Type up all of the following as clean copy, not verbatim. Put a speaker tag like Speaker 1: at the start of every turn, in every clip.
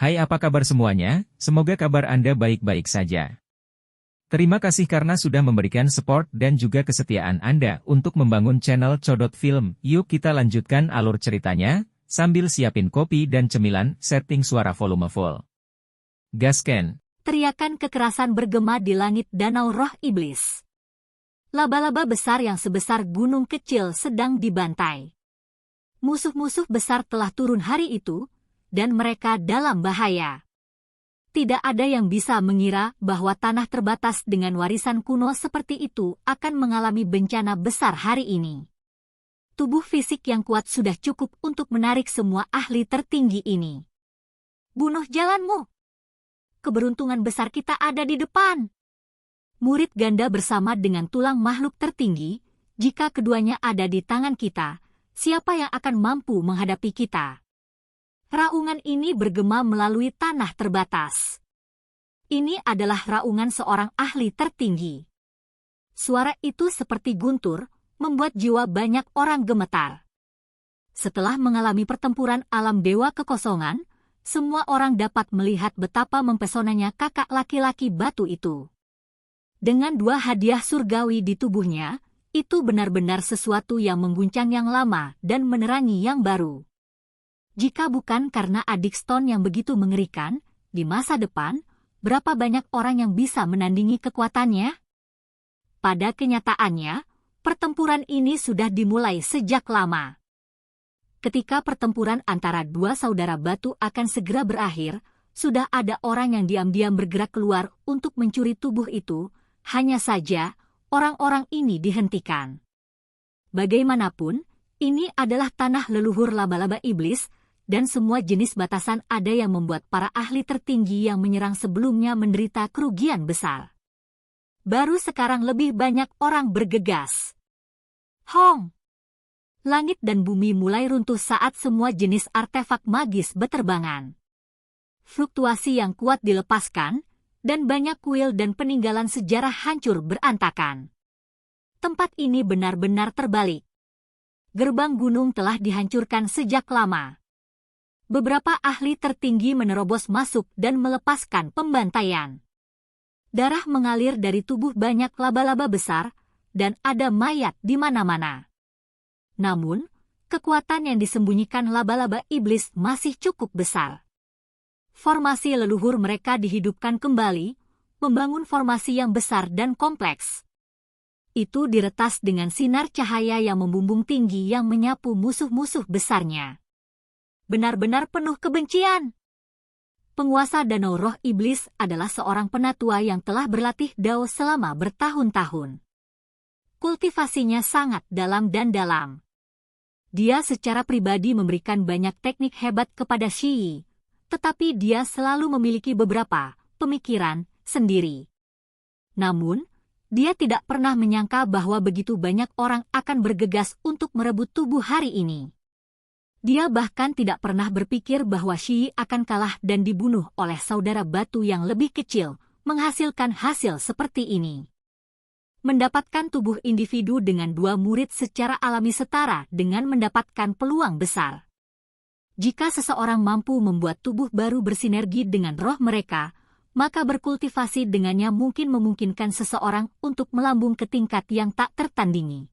Speaker 1: Hai, apa kabar semuanya? Semoga kabar Anda baik-baik saja. Terima kasih karena sudah memberikan support dan juga kesetiaan Anda untuk membangun channel Codot Film. Yuk kita lanjutkan alur ceritanya, sambil siapin kopi dan cemilan, setting suara volume full. Gasken!
Speaker 2: Teriakan kekerasan bergema di langit danau roh iblis. Laba-laba besar yang sebesar gunung kecil sedang dibantai. Musuh-musuh besar telah turun hari itu, dan mereka dalam bahaya. Tidak ada yang bisa mengira bahwa tanah terbatas dengan warisan kuno seperti itu akan mengalami bencana besar hari ini. Tubuh fisik yang kuat sudah cukup untuk menarik semua ahli tertinggi ini. Bunuh jalanmu! Keberuntungan besar kita ada di depan. Murid ganda bersama dengan tulang makhluk tertinggi, jika keduanya ada di tangan kita, siapa yang akan mampu menghadapi kita? Raungan ini bergema melalui tanah terbatas. Ini adalah raungan seorang ahli tertinggi. Suara itu seperti guntur, membuat jiwa banyak orang gemetar. Setelah mengalami pertempuran alam dewa kekosongan, semua orang dapat melihat betapa mempesonanya kakak laki-laki batu itu. Dengan 2 hadiah surgawi di tubuhnya, itu benar-benar sesuatu yang mengguncang yang lama dan menerangi yang baru. Jika bukan karena adik Stone yang begitu mengerikan, di masa depan, berapa banyak orang yang bisa menandingi kekuatannya? Pada kenyataannya, pertempuran ini sudah dimulai sejak lama. Ketika pertempuran antara 2 saudara batu akan segera berakhir, sudah ada orang yang diam-diam bergerak keluar untuk mencuri tubuh itu, hanya saja orang-orang ini dihentikan. Bagaimanapun, ini adalah tanah leluhur laba-laba iblis, dan semua jenis batasan ada yang membuat para ahli tertinggi yang menyerang sebelumnya menderita kerugian besar. Baru sekarang lebih banyak orang bergegas. Hong! Langit dan bumi mulai runtuh saat semua jenis artefak magis beterbangan. Fluktuasi yang kuat dilepaskan, dan banyak kuil dan peninggalan sejarah hancur berantakan. Tempat ini benar-benar terbalik. Gerbang gunung telah dihancurkan sejak lama. Beberapa ahli tertinggi menerobos masuk dan melepaskan pembantaian. Darah mengalir dari tubuh banyak laba-laba besar, dan ada mayat di mana-mana. Namun, kekuatan yang disembunyikan laba-laba iblis masih cukup besar. Formasi leluhur mereka dihidupkan kembali, membangun formasi yang besar dan kompleks. Itu diretas dengan sinar cahaya yang membumbung tinggi yang menyapu musuh-musuh besarnya. Benar-benar penuh kebencian. Penguasa Danau Roh Iblis adalah seorang penatua yang telah berlatih Dao selama bertahun-tahun. Kultivasinya sangat dalam dan dalam. Dia secara pribadi memberikan banyak teknik hebat kepada Shi, tetapi dia selalu memiliki beberapa pemikiran sendiri. Namun, dia tidak pernah menyangka bahwa begitu banyak orang akan bergegas untuk merebut tubuh hari ini. Dia bahkan tidak pernah berpikir bahwa Shi akan kalah dan dibunuh oleh saudara batu yang lebih kecil, menghasilkan hasil seperti ini. Mendapatkan tubuh individu dengan 2 murid secara alami setara dengan mendapatkan peluang besar. Jika seseorang mampu membuat tubuh baru bersinergi dengan roh mereka, maka berkultivasi dengannya mungkin memungkinkan seseorang untuk melambung ke tingkat yang tak tertandingi.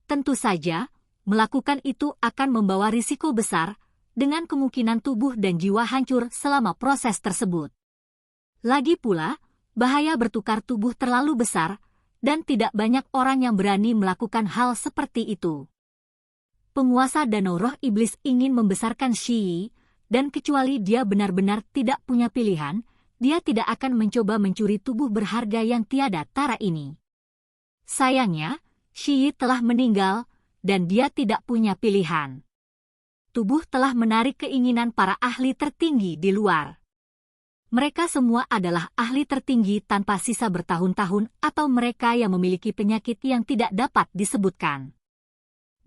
Speaker 2: Tentu saja, melakukan itu akan membawa risiko besar, dengan kemungkinan tubuh dan jiwa hancur selama proses tersebut. Lagi pula, bahaya bertukar tubuh terlalu besar, dan tidak banyak orang yang berani melakukan hal seperti itu. Penguasa Danau Roh Iblis ingin membesarkan Shi, dan kecuali dia benar-benar tidak punya pilihan, dia tidak akan mencoba mencuri tubuh berharga yang tiada tara ini. Sayangnya, Shi telah meninggal, dan dia tidak punya pilihan. Tubuh telah menarik keinginan para ahli tertinggi di luar. Mereka semua adalah ahli tertinggi tanpa sisa bertahun-tahun atau mereka yang memiliki penyakit yang tidak dapat disebutkan.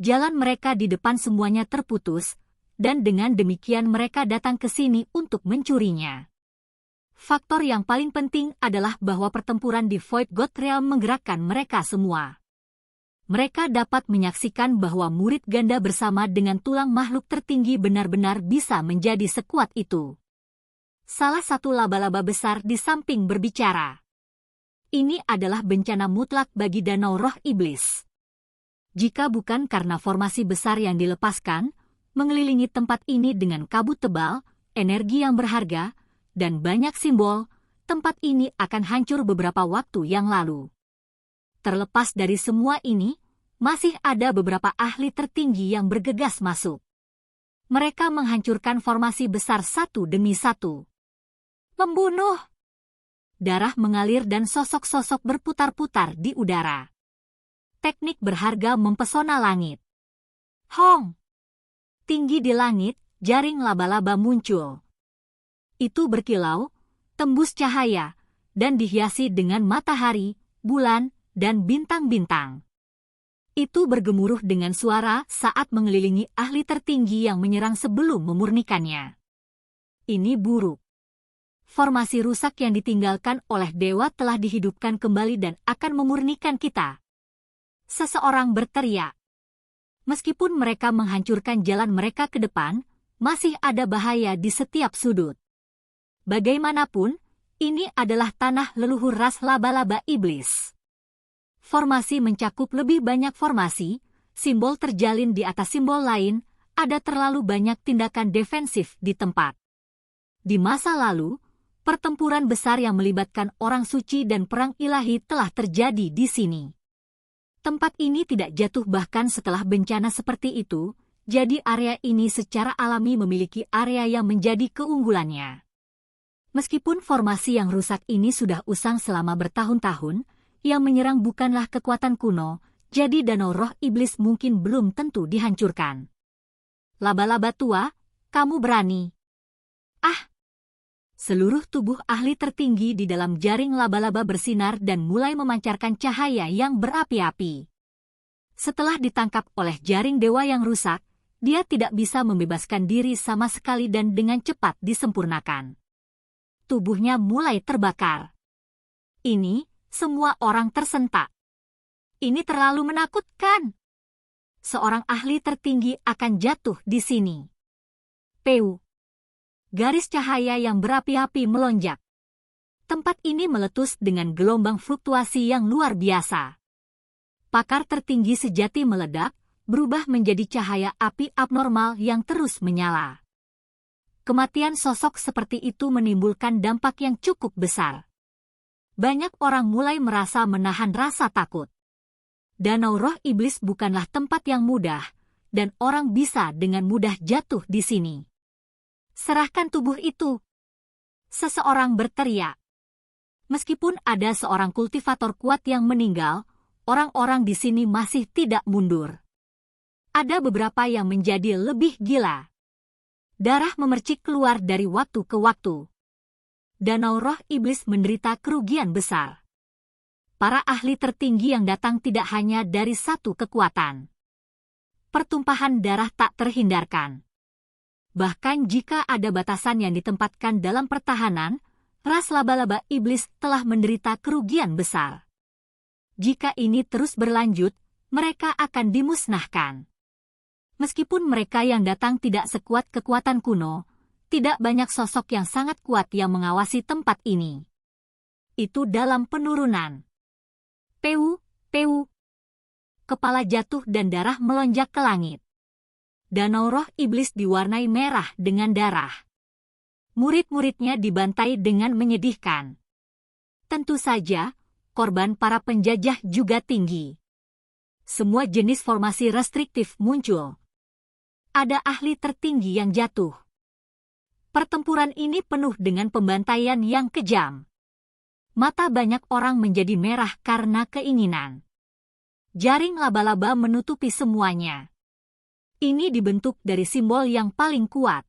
Speaker 2: Jalan mereka di depan semuanya terputus, dan dengan demikian mereka datang ke sini untuk mencurinya. Faktor yang paling penting adalah bahwa pertempuran di Void God Realm menggerakkan mereka semua. Mereka dapat menyaksikan bahwa murid ganda bersama dengan tulang makhluk tertinggi benar-benar bisa menjadi sekuat itu. Salah satu laba-laba besar di samping berbicara. Ini adalah bencana mutlak bagi Danau Roh Iblis. Jika bukan karena formasi besar yang dilepaskan, mengelilingi tempat ini dengan kabut tebal, energi yang berharga, dan banyak simbol, tempat ini akan hancur beberapa waktu yang lalu. Terlepas dari semua ini, masih ada beberapa ahli tertinggi yang bergegas masuk. Mereka menghancurkan formasi besar satu demi satu. Membunuh! Darah mengalir dan sosok-sosok berputar-putar di udara. Teknik berharga mempesona langit. Hong! Tinggi di langit, jaring laba-laba muncul. Itu berkilau, tembus cahaya, dan dihiasi dengan matahari, bulan, dan bintang-bintang. Itu bergemuruh dengan suara saat mengelilingi ahli tertinggi yang menyerang sebelum memurnikannya. Ini buruk. Formasi rusak yang ditinggalkan oleh dewa telah dihidupkan kembali dan akan memurnikan kita. Seseorang berteriak. Meskipun mereka menghancurkan jalan mereka ke depan, masih ada bahaya di setiap sudut. Bagaimanapun, ini adalah tanah leluhur ras laba-laba iblis. Formasi mencakup lebih banyak formasi, simbol terjalin di atas simbol lain, ada terlalu banyak tindakan defensif di tempat. Di masa lalu, pertempuran besar yang melibatkan orang suci dan perang ilahi telah terjadi di sini. Tempat ini tidak jatuh bahkan setelah bencana seperti itu, jadi area ini secara alami memiliki area yang menjadi keunggulannya. Meskipun formasi yang rusak ini sudah usang selama bertahun-tahun, yang menyerang bukanlah kekuatan kuno, jadi Danau Roh Iblis mungkin belum tentu dihancurkan. Laba-laba tua, kamu berani? Ah! Seluruh tubuh ahli tertinggi di dalam jaring laba-laba bersinar dan mulai memancarkan cahaya yang berapi-api. Setelah ditangkap oleh jaring dewa yang rusak, dia tidak bisa membebaskan diri sama sekali dan dengan cepat disempurnakan. Tubuhnya mulai terbakar. Ini, semua orang tersentak. Ini terlalu menakutkan. Seorang ahli tertinggi akan jatuh di sini. Peu. Garis cahaya yang berapi-api melonjak. Tempat ini meletus dengan gelombang fluktuasi yang luar biasa. Pakar tertinggi sejati meledak, berubah menjadi cahaya api abnormal yang terus menyala. Kematian sosok seperti itu menimbulkan dampak yang cukup besar. Banyak orang mulai merasa menahan rasa takut. Danau Roh Iblis bukanlah tempat yang mudah, dan orang bisa dengan mudah jatuh di sini. Serahkan tubuh itu. Seseorang berteriak. Meskipun ada seorang kultivator kuat yang meninggal, orang-orang di sini masih tidak mundur. Ada beberapa yang menjadi lebih gila. Darah memercik keluar dari waktu ke waktu. Danau Roh Iblis menderita kerugian besar. Para ahli tertinggi yang datang tidak hanya dari satu kekuatan. Pertumpahan darah tak terhindarkan. Bahkan jika ada batasan yang ditempatkan dalam pertahanan, ras laba-laba iblis telah menderita kerugian besar. Jika ini terus berlanjut, mereka akan dimusnahkan. Meskipun mereka yang datang tidak sekuat kekuatan kuno, tidak banyak sosok yang sangat kuat yang mengawasi tempat ini. Itu dalam penurunan. Peu. Kepala jatuh dan darah melonjak ke langit. Danau Roh Iblis diwarnai merah dengan darah. Murid-muridnya dibantai dengan menyedihkan. Tentu saja, korban para penjajah juga tinggi. Semua jenis formasi restriktif muncul. Ada ahli tertinggi yang jatuh. Pertempuran ini penuh dengan pembantaian yang kejam. Mata banyak orang menjadi merah karena keinginan. Jaring laba-laba menutupi semuanya. Ini dibentuk dari simbol yang paling kuat.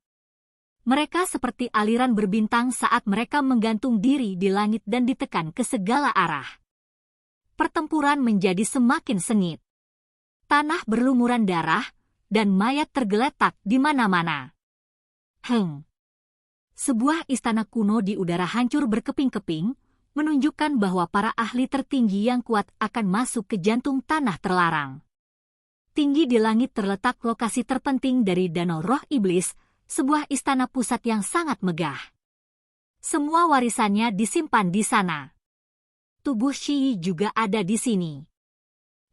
Speaker 2: Mereka seperti aliran berbintang saat mereka menggantung diri di langit dan ditekan ke segala arah. Pertempuran menjadi semakin sengit. Tanah berlumuran darah, dan mayat tergeletak di mana-mana. Sebuah istana kuno di udara hancur berkeping-keping, menunjukkan bahwa para ahli tertinggi yang kuat akan masuk ke jantung tanah terlarang. Tinggi di langit terletak lokasi terpenting dari Danau Roh Iblis, sebuah istana pusat yang sangat megah. Semua warisannya disimpan di sana. Tubuh Shi juga ada di sini.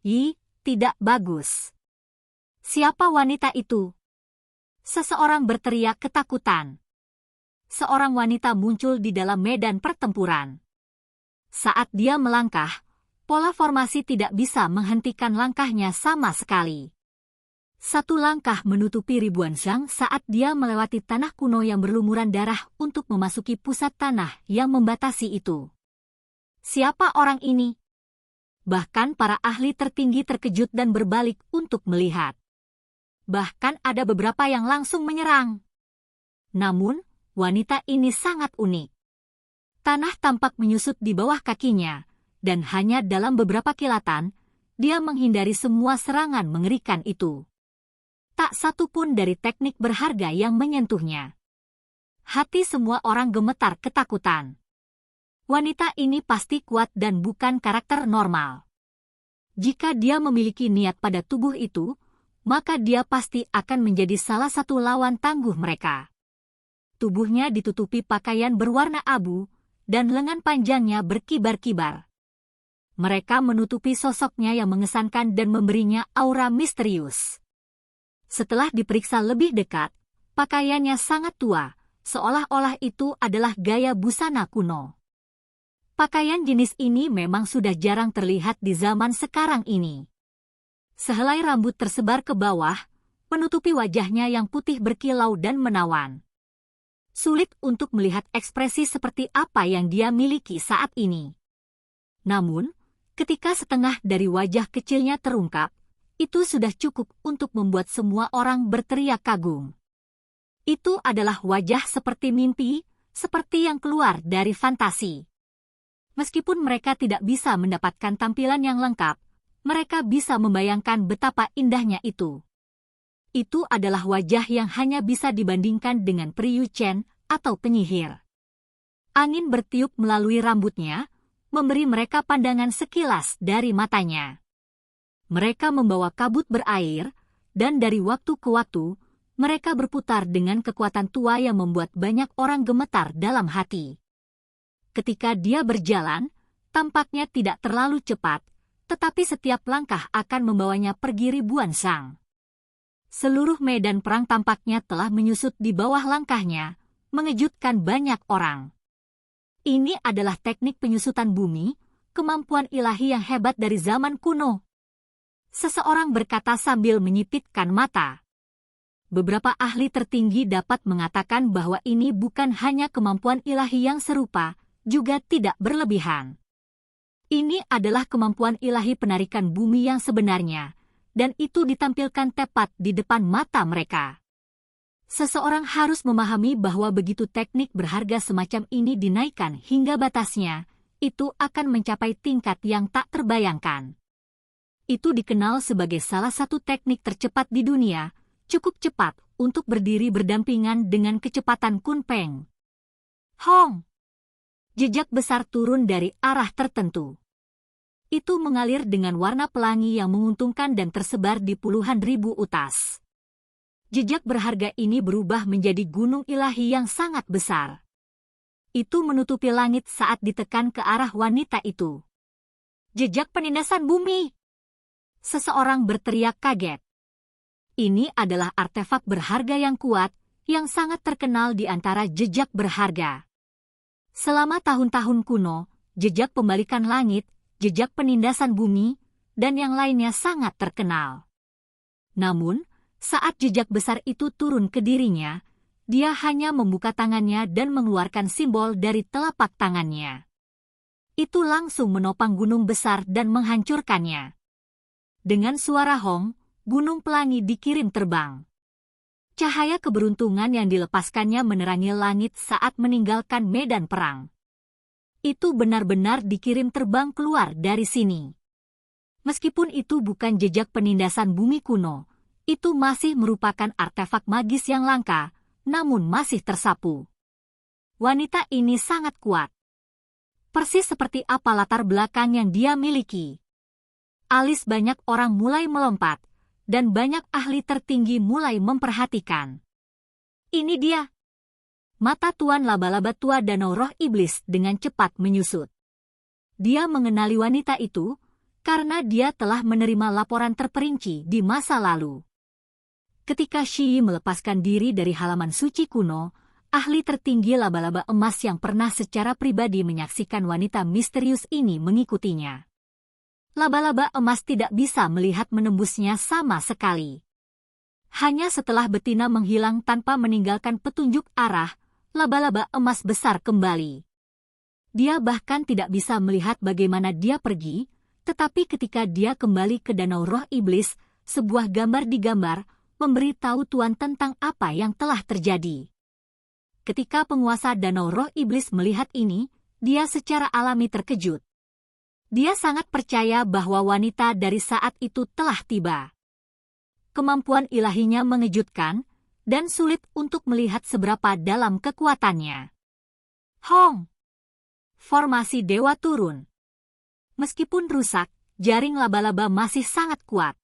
Speaker 2: Yi, tidak bagus. Siapa wanita itu? Seseorang berteriak ketakutan. Seorang wanita muncul di dalam medan pertempuran. Saat dia melangkah, pola formasi tidak bisa menghentikan langkahnya sama sekali. Satu langkah menutupi ribuan zhang saat dia melewati tanah kuno yang berlumuran darah untuk memasuki pusat tanah yang membatasi itu. Siapa orang ini? Bahkan para ahli tertinggi terkejut dan berbalik untuk melihat. Bahkan ada beberapa yang langsung menyerang. Namun, wanita ini sangat unik. Tanah tampak menyusut di bawah kakinya, dan hanya dalam beberapa kilatan, dia menghindari semua serangan mengerikan itu. Tak satu pun dari teknik berharga yang menyentuhnya. Hati semua orang gemetar ketakutan. Wanita ini pasti kuat dan bukan karakter normal. Jika dia memiliki niat pada tubuh itu, maka dia pasti akan menjadi salah satu lawan tangguh mereka. Tubuhnya ditutupi pakaian berwarna abu, dan lengan panjangnya berkibar-kibar. Mereka menutupi sosoknya yang mengesankan dan memberinya aura misterius. Setelah diperiksa lebih dekat, pakaiannya sangat tua, seolah-olah itu adalah gaya busana kuno. Pakaian jenis ini memang sudah jarang terlihat di zaman sekarang ini. Sehelai rambut tersebar ke bawah, menutupi wajahnya yang putih berkilau dan menawan. Sulit untuk melihat ekspresi seperti apa yang dia miliki saat ini. Namun, ketika setengah dari wajah kecilnya terungkap, itu sudah cukup untuk membuat semua orang berteriak kagum. Itu adalah wajah seperti mimpi, seperti yang keluar dari fantasi. Meskipun mereka tidak bisa mendapatkan tampilan yang lengkap, mereka bisa membayangkan betapa indahnya itu. Itu adalah wajah yang hanya bisa dibandingkan dengan Priyu Chen atau penyihir. Angin bertiup melalui rambutnya, memberi mereka pandangan sekilas dari matanya. Mereka membawa kabut berair, dan dari waktu ke waktu, mereka berputar dengan kekuatan tua yang membuat banyak orang gemetar dalam hati. Ketika dia berjalan, tampaknya tidak terlalu cepat, tetapi setiap langkah akan membawanya pergi ribuan zhang. Seluruh medan perang tampaknya telah menyusut di bawah langkahnya, mengejutkan banyak orang. Ini adalah teknik penyusutan bumi, kemampuan ilahi yang hebat dari zaman kuno. Seseorang berkata sambil menyipitkan mata. Beberapa ahli tertinggi dapat mengatakan bahwa ini bukan hanya kemampuan ilahi yang serupa, juga tidak berlebihan. Ini adalah kemampuan ilahi penarikan bumi yang sebenarnya, dan itu ditampilkan tepat di depan mata mereka. Seseorang harus memahami bahwa begitu teknik berharga semacam ini dinaikkan hingga batasnya, itu akan mencapai tingkat yang tak terbayangkan. Itu dikenal sebagai salah satu teknik tercepat di dunia, cukup cepat untuk berdiri berdampingan dengan kecepatan Kunpeng. Hong! Jejak besar turun dari arah tertentu. Itu mengalir dengan warna pelangi yang menguntungkan dan tersebar di puluhan ribu utas. Jejak berharga ini berubah menjadi gunung ilahi yang sangat besar. Itu menutupi langit saat ditekan ke arah wanita itu. Jejak penindasan bumi! Seseorang berteriak kaget. Ini adalah artefak berharga yang kuat, yang sangat terkenal di antara jejak berharga. Selama tahun-tahun kuno, jejak pembalikan langit, jejak penindasan bumi, dan yang lainnya sangat terkenal. Namun, saat jejak besar itu turun ke dirinya, dia hanya membuka tangannya dan mengeluarkan simbol dari telapak tangannya. Itu langsung menopang gunung besar dan menghancurkannya. Dengan suara hong, gunung pelangi dikirim terbang. Cahaya keberuntungan yang dilepaskannya menerangi langit saat meninggalkan medan perang. Itu benar-benar dikirim terbang keluar dari sini. Meskipun itu bukan jejak penindasan bumi kuno, itu masih merupakan artefak magis yang langka, namun masih tersapu. Wanita ini sangat kuat. Persis seperti apa latar belakang yang dia miliki. Alis banyak orang mulai melompat, dan banyak ahli tertinggi mulai memperhatikan. Ini dia. Mata Tuan Laba-Laba Tua Danau Roh Iblis dengan cepat menyusut. Dia mengenali wanita itu karena dia telah menerima laporan terperinci di masa lalu. Ketika Shi melepaskan diri dari halaman suci kuno, ahli tertinggi laba-laba emas yang pernah secara pribadi menyaksikan wanita misterius ini mengikutinya. Laba-laba emas tidak bisa melihat menembusnya sama sekali. Hanya setelah betina menghilang tanpa meninggalkan petunjuk arah, laba-laba emas besar kembali. Dia bahkan tidak bisa melihat bagaimana dia pergi, tetapi ketika dia kembali ke Danau Roh Iblis, sebuah gambar digambar, memberitahu Tuan tentang apa yang telah terjadi. Ketika penguasa Danau Roh Iblis melihat ini, dia secara alami terkejut. Dia sangat percaya bahwa wanita dari saat itu telah tiba. Kemampuan ilahinya mengejutkan, dan sulit untuk melihat seberapa dalam kekuatannya. Hong! Formasi dewa turun. Meskipun rusak, jaring laba-laba masih sangat kuat.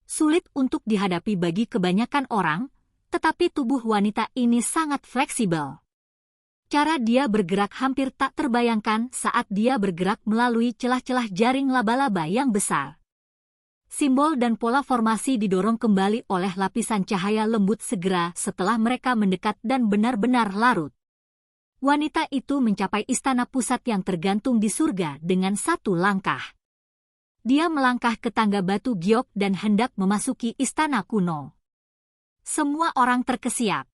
Speaker 2: Sulit untuk dihadapi bagi kebanyakan orang, tetapi tubuh wanita ini sangat fleksibel. Cara dia bergerak hampir tak terbayangkan saat dia bergerak melalui celah-celah jaring laba-laba yang besar. Simbol dan pola formasi didorong kembali oleh lapisan cahaya lembut segera setelah mereka mendekat dan benar-benar larut. Wanita itu mencapai istana pusat yang tergantung di surga dengan satu langkah. Dia melangkah ke tangga batu giok dan hendak memasuki istana kuno. Semua orang terkesiap.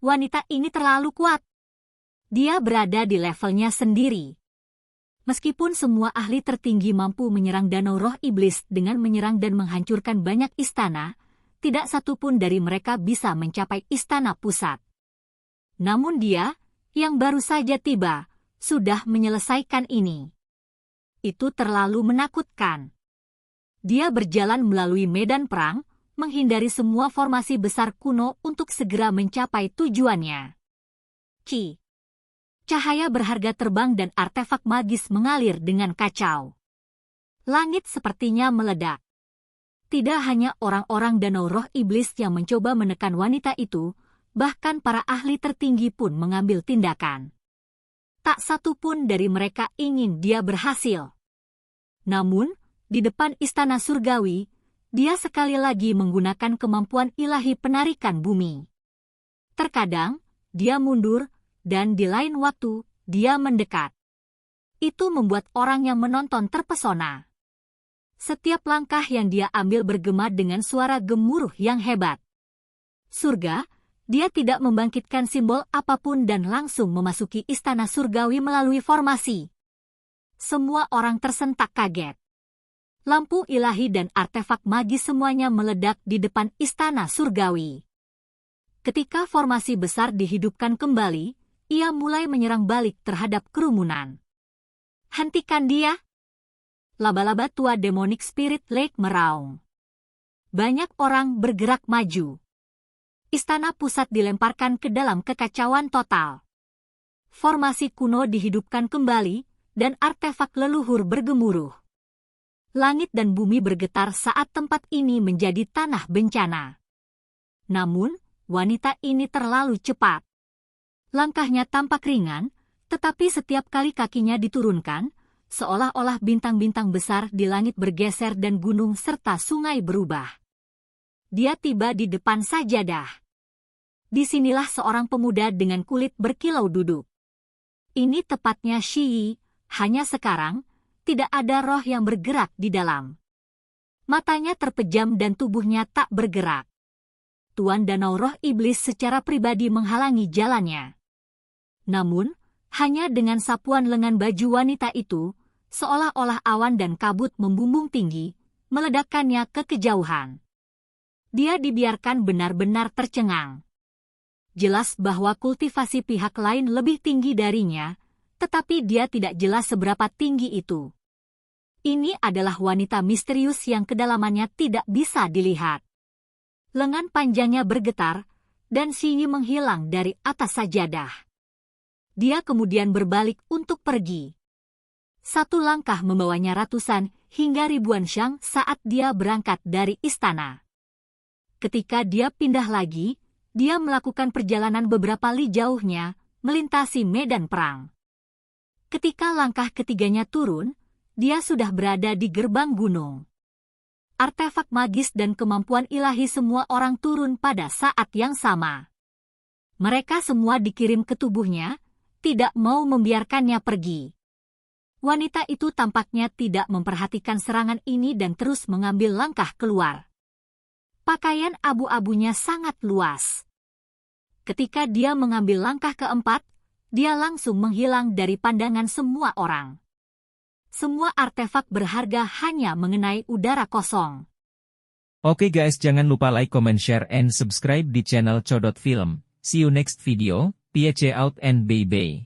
Speaker 2: Wanita ini terlalu kuat. Dia berada di levelnya sendiri. Meskipun semua ahli tertinggi mampu menyerang Danau Roh Iblis dengan menyerang dan menghancurkan banyak istana, tidak satupun dari mereka bisa mencapai istana pusat. Namun dia, yang baru saja tiba, sudah menyelesaikan ini. Itu terlalu menakutkan. Dia berjalan melalui medan perang, menghindari semua formasi besar kuno untuk segera mencapai tujuannya. Ki. Cahaya berharga terbang dan artefak magis mengalir dengan kacau. Langit sepertinya meledak. Tidak hanya orang-orang Danau Roh Iblis yang mencoba menekan wanita itu, bahkan para ahli tertinggi pun mengambil tindakan. Tak satu pun dari mereka ingin dia berhasil. Namun, di depan istana surgawi, dia sekali lagi menggunakan kemampuan ilahi penarikan bumi. Terkadang, dia mundur, dan di lain waktu, dia mendekat. Itu membuat orang yang menonton terpesona. Setiap langkah yang dia ambil bergema dengan suara gemuruh yang hebat. Surga, dia tidak membangkitkan simbol apapun dan langsung memasuki istana surgawi melalui formasi. Semua orang tersentak kaget. Lampu ilahi dan artefak magis semuanya meledak di depan istana surgawi. Ketika formasi besar dihidupkan kembali, ia mulai menyerang balik terhadap kerumunan. Hentikan dia! Laba-laba tua Demonic Spirit Lake meraung. Banyak orang bergerak maju. Istana pusat dilemparkan ke dalam kekacauan total. Formasi kuno dihidupkan kembali, dan artefak leluhur bergemuruh. Langit dan bumi bergetar saat tempat ini menjadi tanah bencana. Namun, wanita ini terlalu cepat. Langkahnya tampak ringan, tetapi setiap kali kakinya diturunkan, seolah-olah bintang-bintang besar di langit bergeser dan gunung serta sungai berubah. Dia tiba di depan sajadah. Disinilah seorang pemuda dengan kulit berkilau duduk. Ini tepatnya Shi, hanya sekarang, tidak ada roh yang bergerak di dalam. Matanya terpejam dan tubuhnya tak bergerak. Tuan Danau Roh Iblis secara pribadi menghalangi jalannya. Namun, hanya dengan sapuan lengan baju wanita itu, seolah-olah awan dan kabut membumbung tinggi, meledakkannya ke kejauhan. Dia dibiarkan benar-benar tercengang. Jelas bahwa kultivasi pihak lain lebih tinggi darinya, tetapi dia tidak jelas seberapa tinggi itu. Ini adalah wanita misterius yang kedalamannya tidak bisa dilihat. Lengan panjangnya bergetar, dan Xinyi menghilang dari atas sajadah. Dia kemudian berbalik untuk pergi. Satu langkah membawanya ratusan hingga ribuan syang saat dia berangkat dari istana. Ketika dia pindah lagi, dia melakukan perjalanan beberapa li jauhnya, melintasi medan perang. Ketika langkah ketiganya turun, dia sudah berada di gerbang gunung. Artefak magis dan kemampuan ilahi semua orang turun pada saat yang sama. Mereka semua dikirim ke tubuhnya, tidak mau membiarkannya pergi. Wanita itu tampaknya tidak memperhatikan serangan ini dan terus mengambil langkah keluar. Pakaian abu-abunya sangat luas. Ketika dia mengambil langkah keempat, dia langsung menghilang dari pandangan semua orang. Semua artefak berharga hanya mengenai udara kosong.
Speaker 1: Oke guys, jangan lupa like, comment, share, and subscribe di channel Codot Film. See you next video, peace out and bye-bye.